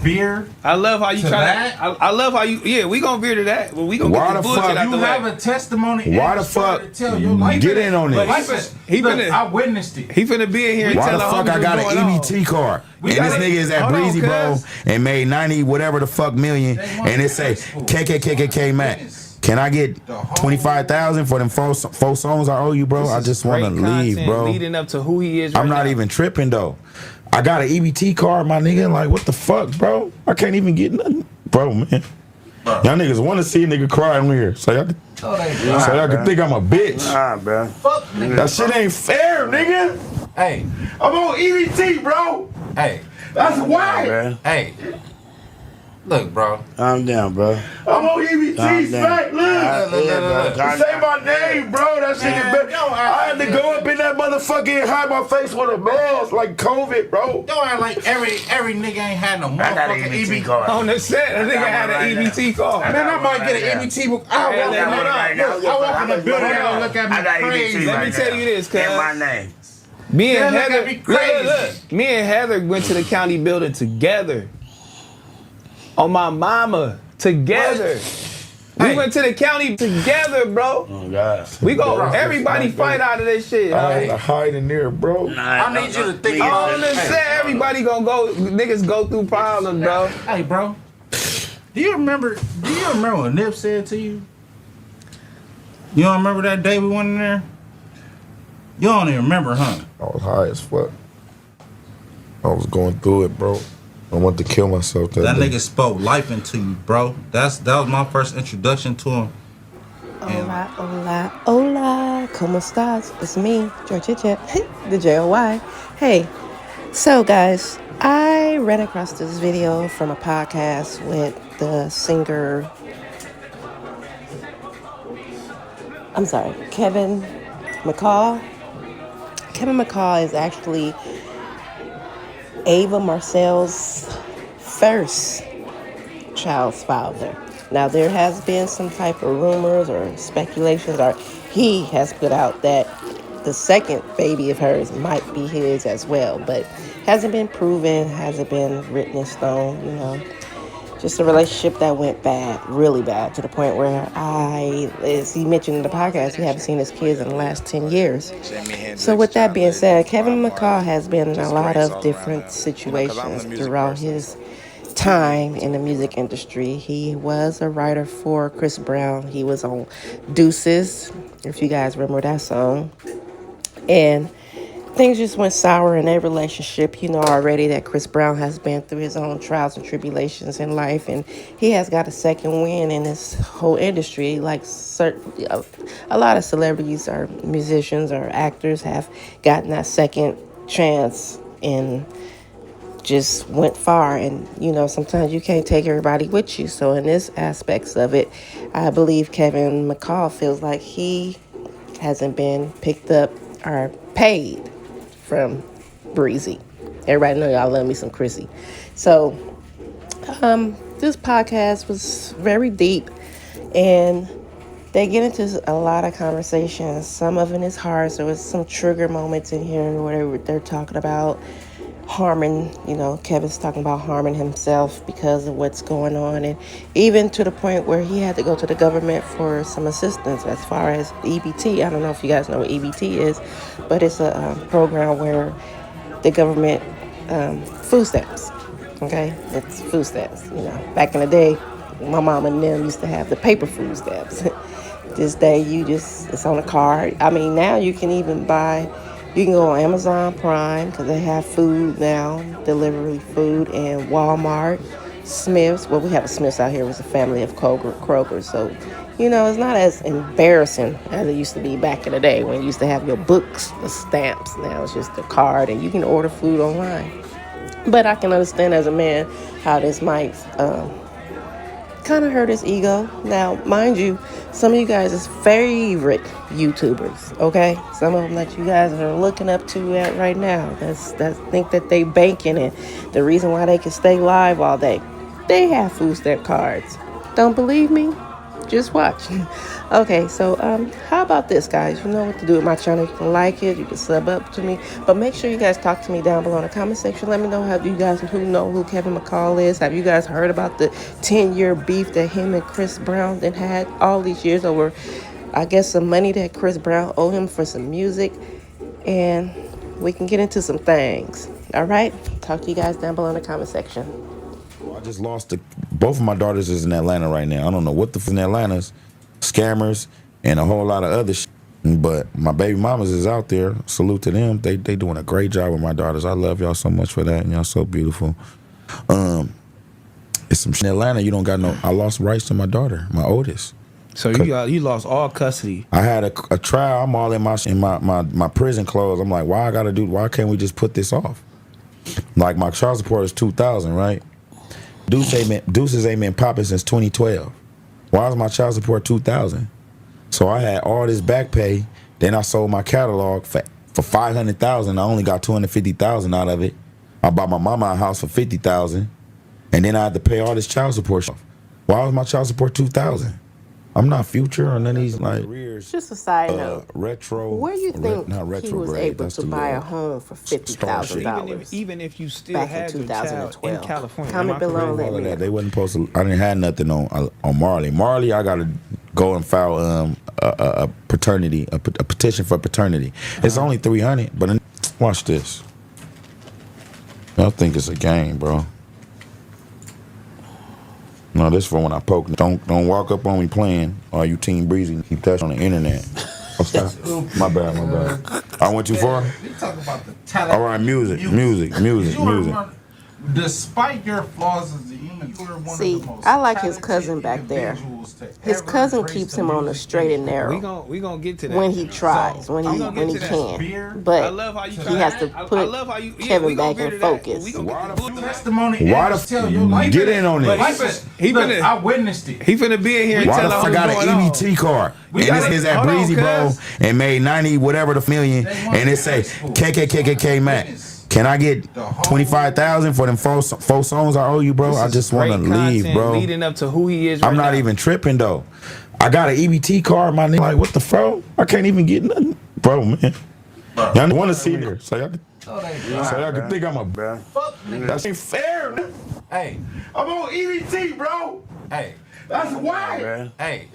veer. I love how you to try that. I love how you. Yeah, we gonna veer to that. Well, we gonna Why get the the fuck bullshit out the You have way. a testimony. Why the fuck get in on this? I witnessed it. He finna be in here and Why tell the the fuck homies I got what's an going EBT card? We And this got it. nigga is at Hold on, Breezy Bowl cuz. and made 90 whatever the fuck million, and it say KKKKK Mac. Can I get 25,000 for them four songs I owe you, bro? I just want to leave, bro. Leading up to who he is. I'm not even tripping though. I got an EBT card, my nigga. Like, what the fuck, bro? I can't even get nothing, bro, man. Y'all niggas want to see a nigga cry in here, so y'all can think I'm a bitch. Nah, bro. Fuck, nigga. That shit ain't fair, nigga. Hey, I'm on EBT, bro. hey, That's why. Bro. hey. Look, bro. I'm down, bro. I'm on EBT, smack. Look. Say my name, bro. That shit is better. I had to go up in that motherfucker and hide my face with a mask like COVID, bro. Don't act like every nigga ain't had no I got an motherfucking EBT EBT card. On the set, that nigga had an EBT card. Man, I might get an EBT. I walk in the building and look at I got me crazy. EBT Let right me tell now. you this, cuz. In my name. Me and That nigga Heather, be crazy. look. Me and Heather went to the county building together. On my mama, together. We Hey. went to the county together, bro. Oh, God. We go, everybody fight out of this shit. I had Right? to hide in there, bro. I need you to think On about the it. set, everybody gonna go, niggas go through problems, bro. Hey, bro. Do you remember what Nip said to you? You don't remember that day we went in there? You don't even remember, huh? I was high as fuck. I was going through it, bro. I wanted to kill myself that That day. nigga spoke life into you, bro. That was my first introduction to him. Hola, hola, hola, ¿cómo estás? It's me, JoyChitChat, the J-O-Y. Hey, so guys, I ran across this video from a podcast with the singer, Kevin McCall. Kevin McCall is actually Ava Marcel's first child's father. Now, there has been some type of rumors or speculations, or he has put out that the second baby of hers might be his as well, but hasn't been proven, hasn't been written in stone, you know. Just a relationship that went bad, really bad, to the point where as he mentioned in the podcast, he haven't seen his kids in the last 10 years. So with that being said, Kevin McCall has been in a lot of different situations throughout his time in the music industry. He was a writer for Chris Brown. He was on Deuces, if you guys remember that song. And things just went sour in their relationship. You know already that Chris Brown has been through his own trials and tribulations in life, and he has got a second win in this whole industry. Like a lot of celebrities or musicians or actors have gotten that second chance and just went far. And you know, sometimes you can't take everybody with you. So in this aspects of it, I believe Kevin McCall feels like he hasn't been picked up or paid from Breezy. Everybody know y'all love me some Chrissy. So this podcast was very deep, and they get into a lot of conversations. Some of it is hard, so it's some trigger moments in here where they're talking about harming, you know, Kevin's talking about harming himself because of what's going on, and even to the point where he had to go to the government for some assistance as far as EBT. I don't know if you guys know what EBT is, but it's a program where the government, food stamps, okay? It's food stamps, you know. Back in the day, my mom and them used to have the paper food stamps. This day, it's on a card. I mean, now you can even you can go on Amazon Prime because they have food now, delivery food, and Walmart, Smith's. Well, we have a Smith's out here. It was a family of Kroger. So, you know, it's not as embarrassing as it used to be back in the day when you used to have your books, the stamps. Now it's just a card, and you can order food online. But I can understand as a man how this might kind of hurt his ego. Now, mind you, some of you guys' favorite YouTubers, okay? Some of them that you guys are looking up to at right now. That's think that they banking it. The reason why they can stay live all day. They have food stamp cards. Don't believe me? Just watch. Okay, so how about this, guys? You know what to do with my channel. You can like it, you can sub up to me, but make sure you guys talk to me down below in the comment section. Let me know, have you guys who know who Kevin McCall is? Have you guys heard about the 10-year beef that him and Chris Brown then had all these years over, I guess, some money that Chris Brown owed him for some music? And we can get into some things. All right, talk to you guys down below in the comment section. I just lost both of my daughters is in Atlanta right now. I don't know what the in Atlanta's scammers and a whole lot of other shit. But my baby mamas is out there. Salute to them. They doing a great job with my daughters. I love y'all so much for that, and y'all so beautiful. It's some shit in Atlanta. You don't got no. I lost rights to my daughter, my oldest. So you lost all custody. I had a trial. I'm all in my prison clothes. I'm like, why can't we just put this off? Like my child support is $2,000, right? Deuces ain't been popping since 2012. Why is my child support $2,000? So I had all this back pay. Then I sold my catalog for $500,000. I only got $250,000 out of it. I bought my mama a house for $50,000, and then I had to pay all this child support. Why was my child support $2,000? I'm not Future or none of these like. Just a side note. Retro. Where do you think not he was able to buy a home for $50,000? Even if you still back in had your child 2012. in California. Comment below and let me know. They wasn't supposed to. I didn't have nothing on Marley. Marley, I gotta go and file a paternity, a petition for paternity. It's only $300, but watch this. Y'all think it's a game, bro? No, this for when I poke. Don't walk up on me playing. Or you Team Breezy keep that on the internet. Oh, stop. My bad. I went too far. You talk about the talent. All right, music. Despite your flaws as a human, you were one See, of the most I like his cousin back there. individuals to His ever cousin embrace keeps the him on the music straight and industry. narrow We gonna get to that. when he tries, when I'm gonna he get to that. can. I But love how you he has to I put love how you, Kevin we gonna back in get to that, but focus. we gonna get to Testimony. Why and the tell your life. get in on But this? he Look, finna- I witnessed it. He finna be in here and Why tell the us fuck what's got going an on. EBT card? We And got this it. is at Hold on, Breezy Bowl cuz. and made 90 whatever the million, and it say KKKKK Mac. Can I get 25,000 for them four songs I owe you, bro? I just want to leave, bro. Leading up to who he is right I'm not now. even tripping though. I got an EBT card, my nigga. Like what the fuck? I can't even get nothing, bro, man. Y'all want to see her, so y'all can think I'm a bro. That ain't fair. Man. Hey, I'm on EBT, bro. hey, That's why. Bro. hey.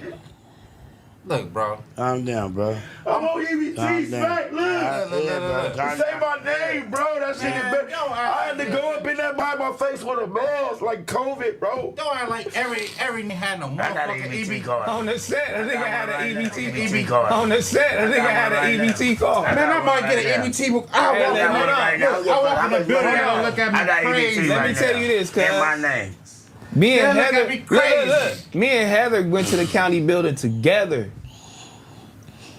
Look, bro. Calm down, bro. I'm on EBT, smack. Look. Calm Say down. my name, bro. That shit is better. I had to go up in that by my face with a mask, like COVID, bro. Don't act like every had no I got an motherfucking EBT EBT. card. On the set, I think I had an EBT card. On the set, I think I had an EBT card. Man, I might get an EBT book. I Hey, walk in hold on. I walk in the building Hold on. and look at I got me EBT crazy. Let me right tell now. you this, cuz. In my name. Me and Yeah, look Heather, at me crazy. look. Me and Heather went to the county building together.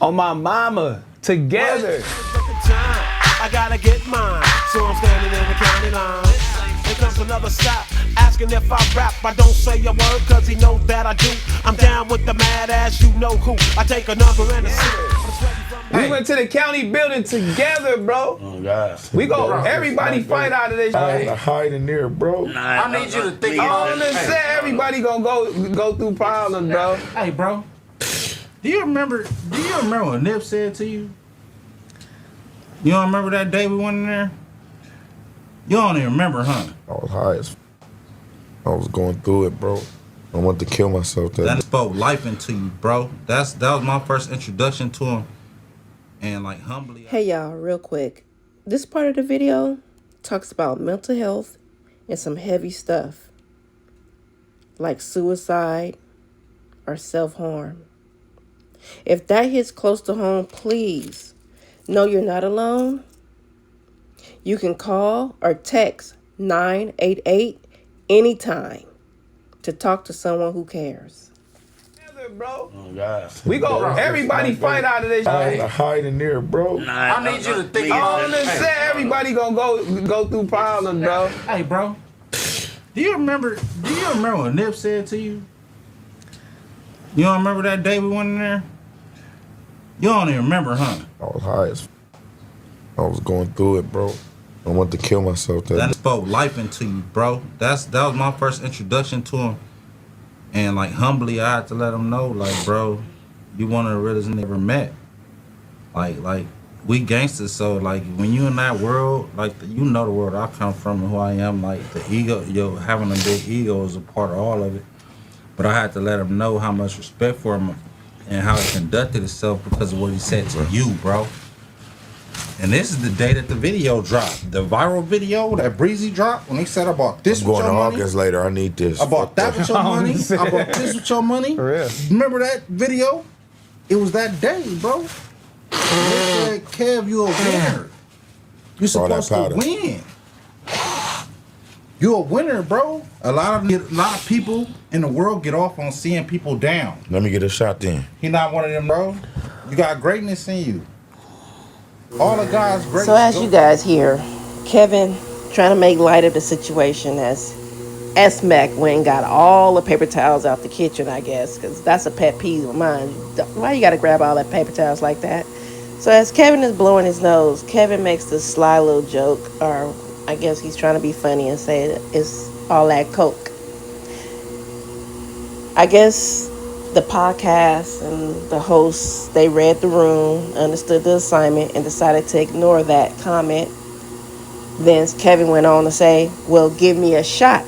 On my mama, together. I gotta get mine, so I'm standing in the county line. Here comes another stop, asking if I rap. I don't say a word, cause he knows that I do. I'm down with the mad ass, you know who. I take a number and a sip. We went to the county building together, bro. Oh, God. We go, everybody fight out of this. I had to hide in there, bro. I need you to think On the about set, everybody gonna go through problems, bro. Hey, bro. Do you remember what Nip said to you? You don't remember that day we went in there? You don't even remember, huh? I was high as I was going through it, bro. I wanted to kill myself. That spoke life into you, bro. That was my first introduction to him. And like humbly. Hey y'all, real quick. This part of the video talks about mental health and some heavy stuff like suicide or self-harm. If that hits close to home, please know you're not alone. You can call or text 988 anytime to talk to someone who cares. Bro, Oh, God. we go, everybody fight out of this. I had to hide in there, bro. I need you to think On the set, everybody gonna go through problems, bro. Hey, bro. Do you remember what Nip said to you? You don't remember that day we went in there? You don't even remember, huh? I was high as I was going through it, bro. I wanted to kill myself. That spoke life into you, bro. That was my first introduction to him. And like humbly, I had to let him know, like, bro, you one of the realest niggas ever met. Like we gangsters, so like when you in that world, like you know the world I come from and who I am, like the ego, having a big ego is a part of all of it. But I had to let him know how much respect for him and how he conducted himself because of what he said to you, bro. And this is the day that the video dropped. The viral video that Breezy dropped when he said I bought this I'm with going your to money. Hawkins later. I need this. I bought that with your money. I bought this with your money. For real. Remember that video? It was that day, bro. They said, Kev, you a winner. You're supposed to win. You a winner, bro. A lot of people in the world get off on seeing people down. Let me get a shot then. He not one of them, bro. You got greatness in you. All the guys great. So as you guys hear, Kevin trying to make light of the situation as S-Mac went and got all the paper towels out the kitchen, I guess, because that's a pet peeve of mine. Why you got to grab all that paper towels like that? So as Kevin is blowing his nose, Kevin makes this sly little joke, or I guess he's trying to be funny and say it's all that coke. I guess the podcast and the hosts, they read the room, understood the assignment, and decided to ignore that comment. Then Kevin went on to say, well, give me a shot.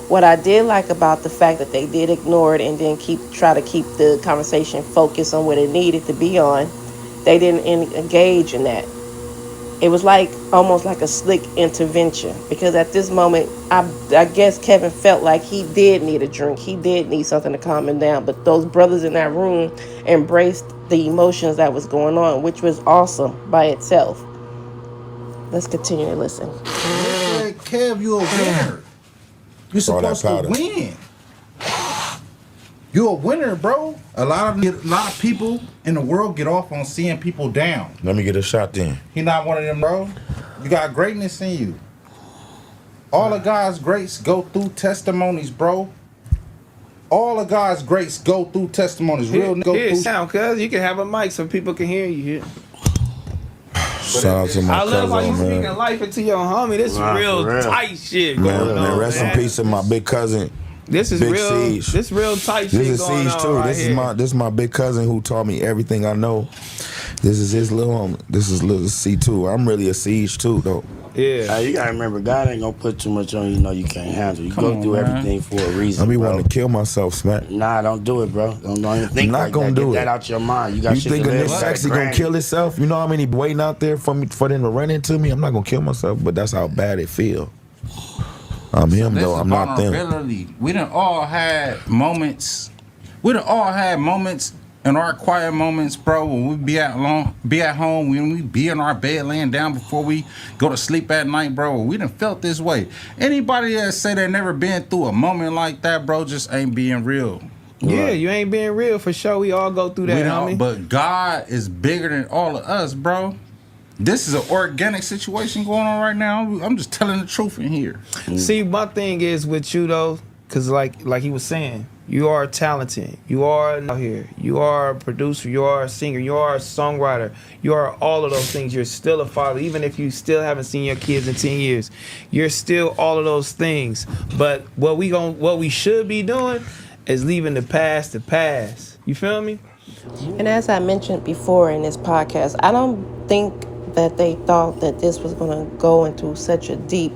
What I did like about the fact that they did ignore it and then try to keep the conversation focused on what it needed to be on, they didn't engage in that. It was like almost like a slick intervention, because at this moment, I guess Kevin felt like he did need a drink. He did need something to calm him down. But those brothers in that room embraced the emotions that was going on, which was awesome by itself. Let's continue to listen. Hey, Kev, you a winner. You're supposed to win. You a winner, bro. A lot of people in the world get off on seeing people down. Let me get a shot then. He not one of them, bro. You got greatness in you. All of God's greats go through testimonies, bro. All of God's greats go through testimonies. Here sound, cuz you can have a mic so people can hear you here. Shout out to my cousin, I love how you man. speaking life into your homie. This is real tight shit going on. Man, rest in peace to my big cousin. This is Big real. Siege. This real tight shit. This is going Siege on too. Right This is my big cousin who taught me everything I know. This is his little homie. This is little C2. I'm really a Siege too, though. Yeah. You gotta remember, God ain't gonna put too much on you know you can't handle. You go through everything for a reason. I be bro. wanting to kill myself, Smack. Nah, don't do it, bro. Don't even think I'm not like gonna that. do Get it. that out your mind. You got You shit think to a live nigga for. actually gonna kill himself? You know how many waiting out there for them to run into me? I'm not gonna kill myself, but that's how bad it feel. I'm him though. I'm not them. We done all had moments. We done all had moments in our quiet moments, bro, when we be at home, when we be in our bed laying down before we go to sleep at night, bro. We done felt this way. Anybody that say they never been through a moment like that, bro, just ain't being real. Yeah, right. You ain't being real for sure. We all go through that, homie. But God is bigger than all of us, bro. This is an organic situation going on right now. I'm just telling the truth in here. See, my thing is with you though, cause like he was saying, you are talented. You are out here. You are a producer. You are a singer. You are a songwriter. You are all of those things. You're still a father, even if you still haven't seen your kids in 10 years. You're still all of those things. But what we should be doing is leaving the past to pass. You feel me? And as I mentioned before in this podcast, I don't think that they thought that this was going to go into such a deep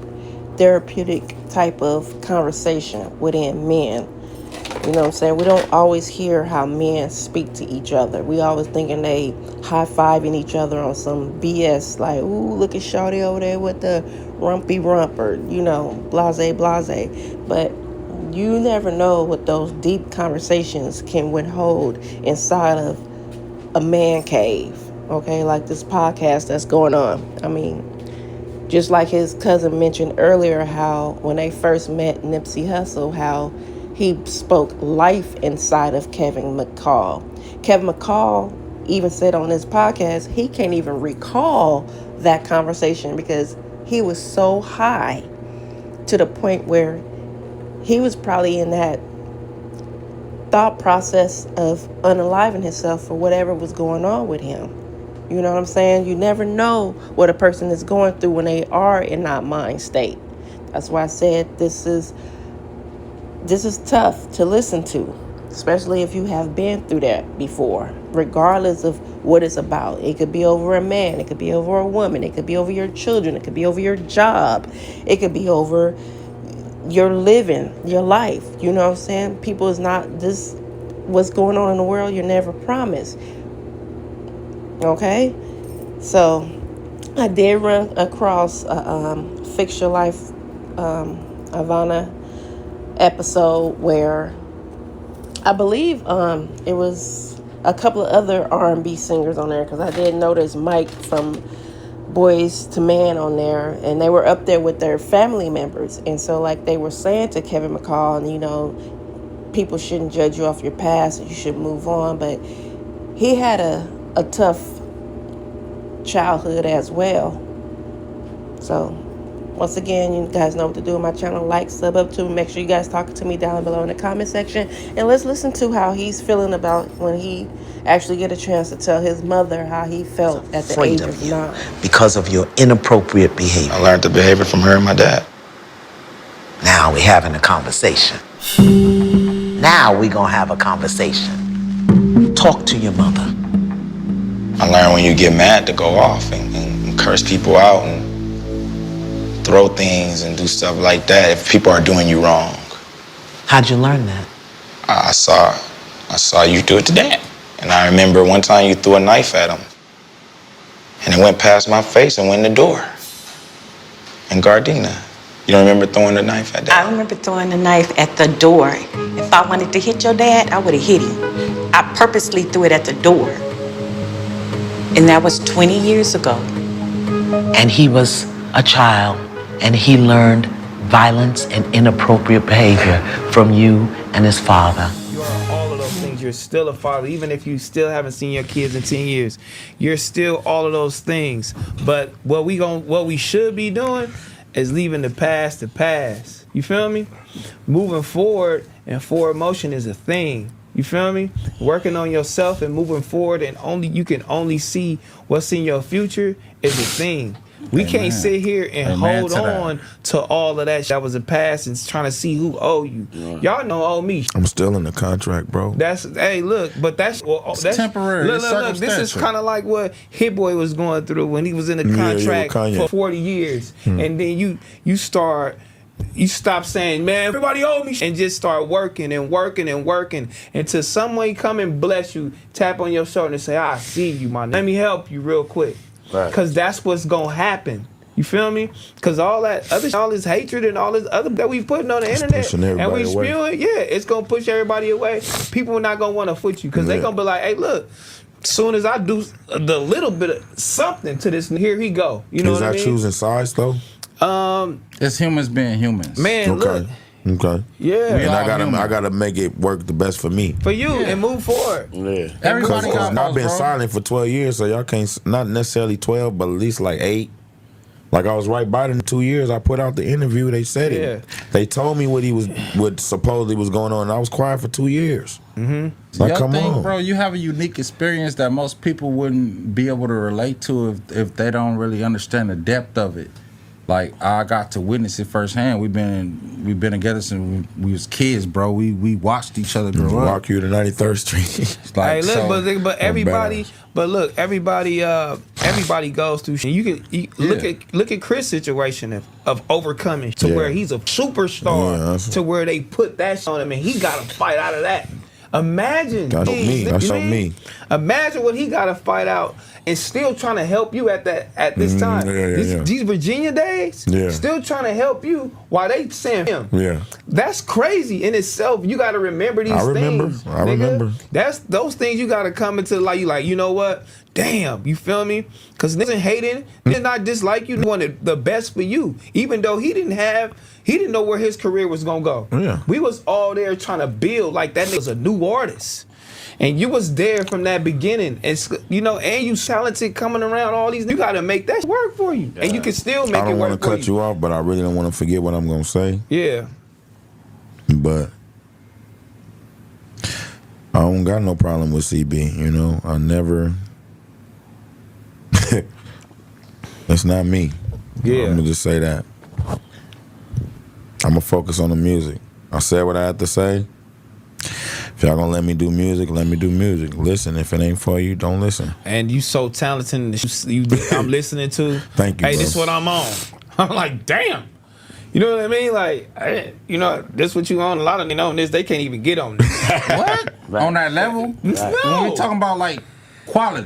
therapeutic type of conversation within men. You know what I'm saying? We don't always hear how men speak to each other. We always thinking they high-fiving each other on some BS, like, ooh, look at Shawty over there with the rumpy rump, or, you know, blase, blase. But you never know what those deep conversations can withhold inside of a man cave, okay? Like this podcast that's going on. I mean, just like his cousin mentioned earlier, how when they first met Nipsey Hussle, how he spoke life inside of Kevin McCall. Kevin McCall even said on this podcast he can't even recall that conversation because he was so high, to the point where he was probably in that thought process of unaliving himself for whatever was going on with him. You know what I'm saying? You never know what a person is going through when they are in that mind state. That's why I said this is this is tough to listen to, especially if you have been through that before, regardless of what it's about. It could be over a man, it could be over a woman, it could be over your children, it could be over your job, it could be over your living, your life. You know what I'm saying? People is not this, what's going on in the world, you're never promised. Okay? So I did run across a Fix Your Life Ivana episode where I believe it was a couple of other R&B singers on there, because I did notice Mike from Boys to Man on there, and they were up there with their family members. And so like they were saying to Kevin McCall, and you know, people shouldn't judge you off your past, you should move on. But he had a tough childhood as well. So once again, you guys know what to do on my channel. Like, sub up to me. Make sure you guys talk to me down below in the comment section. And let's listen to how he's feeling about when he actually get a chance to tell his mother how he felt at the age of 9. Because of your inappropriate behavior. I learned the behavior from her and my dad. Now we're having a conversation. Now we're gonna have a conversation. Talk to your mother. I learned when you get mad to go off and curse people out and throw things and do stuff like that if people are doing you wrong. How'd you learn that? I saw you do it to Dad. And I remember one time you threw a knife at him. And it went past my face and went in the door. And Gardena, you don't remember throwing the knife at Dad? I remember throwing the knife at the door. If I wanted to hit your dad, I would have hit him. I purposely threw it at the door. And that was 20 years ago. And he was a child, and he learned violence and inappropriate behavior from you and his father. You are all of those things. You're still a father, even if you still haven't seen your kids in 10 years. You're still all of those things. But what we should be doing is leaving the past to pass. You feel me? Moving forward, and forward motion is a thing. You feel me? Working on yourself and moving forward, and you can only see what's in your future is a thing. We can't sit here and hold on to all of that was a past and trying to see who owe you. Y'all know owe me. I'm still in the contract, bro. That's that's temporary. Look, this is kind of like what Hit Boy was going through when he was in the contract for 40 years, and then you stop saying, man, everybody owe me, and just start working and working and working until someone come and bless you, tap on your shoulder and say, I see you, man. Let me help you real quick. Because that's what's going to happen. You feel me? Because all this hatred and all this other that we putting on the internet and we spewing, it's going to push everybody away. People are not going to want to foot you because they're going to be like, hey, look, as soon as I do the little bit of something to this, here he go. You know what I mean? Is that choosing sides, though? It's humans being humans. Man, look. Okay. Yeah. And I gotta make it work the best for me. For you and move forward. Yeah. Everybody got I've been silent for 12 years, so y'all can't, not necessarily 12, but at least like 8. Like I was right by them 2 years. I put out the interview. They said it. They told me what supposedly was going on. And I was quiet for 2 years. Like, come on, bro. You have a unique experience that most people wouldn't be able to relate to if they don't really understand the depth of it. Like I got to witness it firsthand. We've been together since we was kids, bro. We watched each other grow up. Walk you to 93rd Street. Like, hey, look, but everybody, everybody goes through shit. You can look at Chris' situation of overcoming to where he's a superstar to where they put that shit on him and he got to fight out of that. Imagine. That's me. Imagine what he got to fight out and still trying to help you at this time. These Virginia days, still trying to help you while they saying him. Yeah, that's crazy in itself. You got to remember these things. I remember. That's those things you got to come into life. You know what? Damn, you feel me? Because niggas hating, they not dislike you. They wanted the best for you, even though he didn't know where his career was gonna go. Yeah, we was all there trying to build like that. Nigga was a new artist. And you was there from that beginning, and and you talented coming around all these. You got to make that work for you, and you can still make it work for you. I don't want to cut you off, but I really don't want to forget what I'm gonna say. Yeah. But I don't got no problem with CB. You know, I never. It's not me. Yeah. I'm gonna just say that. I'm gonna focus on the music. I said what I had to say. If y'all gonna let me do music, let me do music. Listen, if it ain't for you, don't listen. And you so talented. I'm listening to. Thank you, Hey, bro. this is what I'm on. I'm like, damn. You know what I mean? Like, you know, this what you on. A lot of on this, they can't even get on this. What? On that level? No. When we talking about like quality.